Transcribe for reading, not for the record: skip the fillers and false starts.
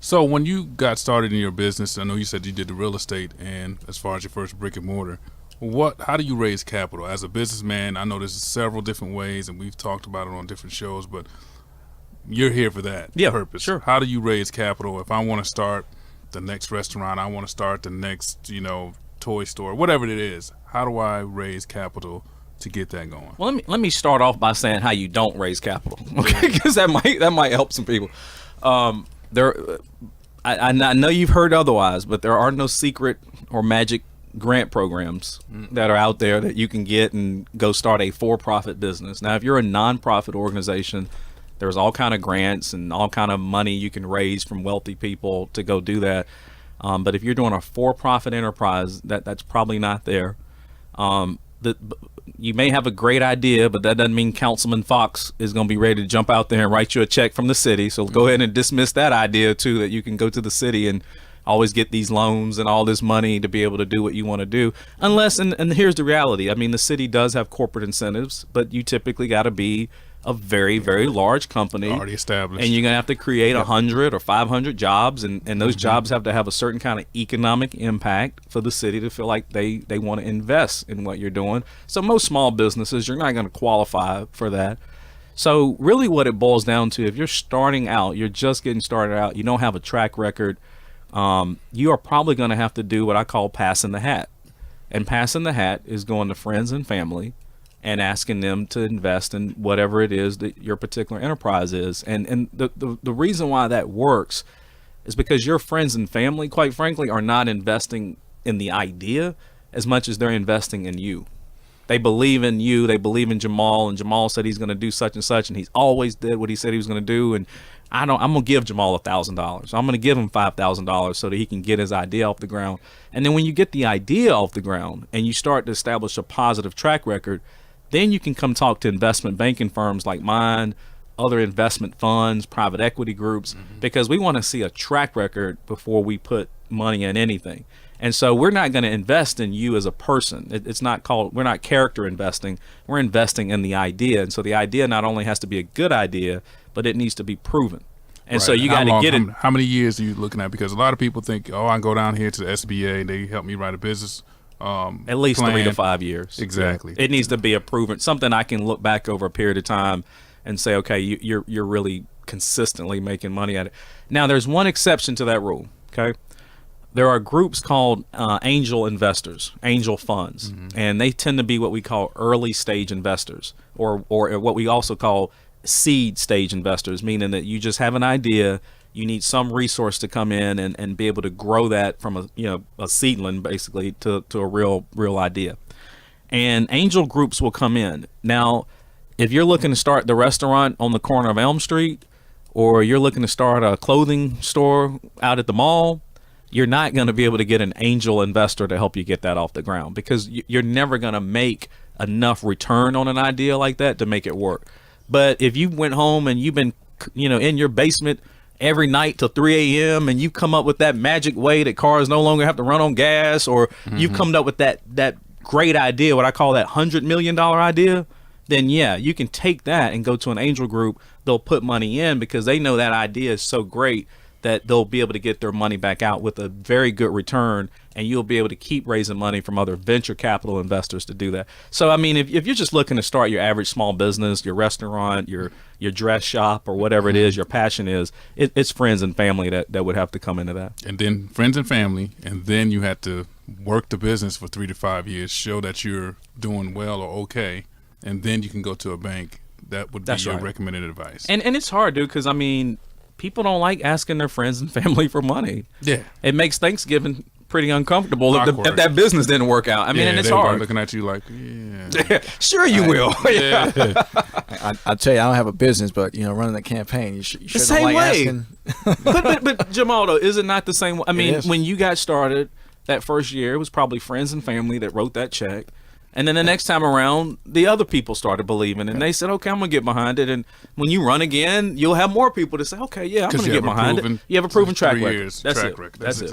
So when you got started in your business, I know you said you did the real estate, and as far as your first brick and mortar, how do you raise capital as a businessman? I know there's several different ways, and we've talked about it on different shows, but you're here for that purpose. Sure. How do you raise capital? If I want to start the next restaurant, I want to start the next, toy store, whatever it is, how do I raise capital to get that going? Well, let me start off by saying how you don't raise capital, okay? Because that might help some people. I know you've heard otherwise, but there are no secret or magic grant programs that are out there that you can get and go start a for-profit business. Now, if you're a nonprofit organization, there's all kind of grants and all kind of money you can raise from wealthy people to go do that. But if you're doing a for-profit enterprise, that's probably not there. You may have a great idea, but that doesn't mean Councilman Fox is going to be ready to jump out there and write you a check from the city. So go ahead and dismiss that idea too, that you can go to the city and always get these loans and all this money to be able to do what you want to do. Unless, and here's the reality. I mean, the city does have corporate incentives, but you typically got to be a very, very large company, already established, and you're gonna have to create 100 or 500 jobs, and those jobs have to have a certain kind of economic impact for the city to feel like they want to invest in what you're doing. So most small businesses, you're not going to qualify for that. So really what it boils down to, if you're starting out, you're just getting started out, you don't have a track record, you are probably going to have to do what I call passing the hat. And passing the hat is going to friends and family and asking them to invest in whatever it is that your particular enterprise is. And the reason why that works is because your friends and family, quite frankly, are not investing in the idea as much as they're investing in you. They believe in you. They believe in Jamal, and Jamal said he's going to do such and such, and he's always did what he said he was going to do. And I'm going to give Jamal $1,000. I'm going to give him $5,000 so that he can get his idea off the ground. And then when you get the idea off the ground and you start to establish a positive track record, then you can come talk to investment banking firms like mine, other investment funds, private equity groups, because we want to see a track record before we put money in anything. And so we're not going to invest in you as a person. We're not character investing. We're investing in the idea. And so the idea not only has to be a good idea, but it needs to be proven. And so you got to get it. How many years are you looking at? Because a lot of people think, I can go down here to the SBA and they help me write a business at least plan. 3 to 5 years. Exactly. It needs to be a proven, something I can look back over a period of time and say, okay, you're really consistently making money at it. Now, there's one exception to that rule, okay? There are groups called angel investors, angel funds, and they tend to be what we call early stage investors, or what we also call seed stage investors, meaning that you just have an idea, you need some resource to come in and be able to grow that from a seedling basically to a real idea. And angel groups will come in. Now, if you're looking to start the restaurant on the corner of Elm Street, or you're looking to start a clothing store out at the mall, you're not going to be able to get an angel investor to help you get that off the ground, because you're never going to make enough return on an idea like that to make it work. But if you went home and you've been, in your basement every night till 3 a.m. and you come up with that magic way that cars no longer have to run on gas, or you've come up with that great idea, what I call that $100 million idea, then yeah, you can take that and go to an angel group. They'll put money in because they know that idea is so great that they'll be able to get their money back out with a very good return, and you'll be able to keep raising money from other venture capital investors to do that. So, I mean, if you're just looking to start your average small business, your restaurant, your dress shop, or whatever it is your passion is, it's friends and family that would have to come into that. And then friends and family, and then you have to work the business for 3 to 5 years, show that you're doing well or okay, and then you can go to a bank. That would be your recommended advice. And it's hard, dude, because, I mean, people don't like asking their friends and family for money. Yeah. It makes Thanksgiving pretty uncomfortable if that business didn't work out. I mean, and it's hard. Looking at you like, yeah. Sure you will. Yeah. I tell you, I don't have a business, but, running the campaign, you should the same like way. asking. but Jamal, though, is it not the same way? I mean, when you got started that first year, it was probably friends and family that wrote that check. And then the next time around, the other people started believing, and they said, okay, I'm going to get behind it. And when you run again, you'll have more people to say, okay, yeah, I'm going to get behind it. You have a proven track record. That's it. That's exactly.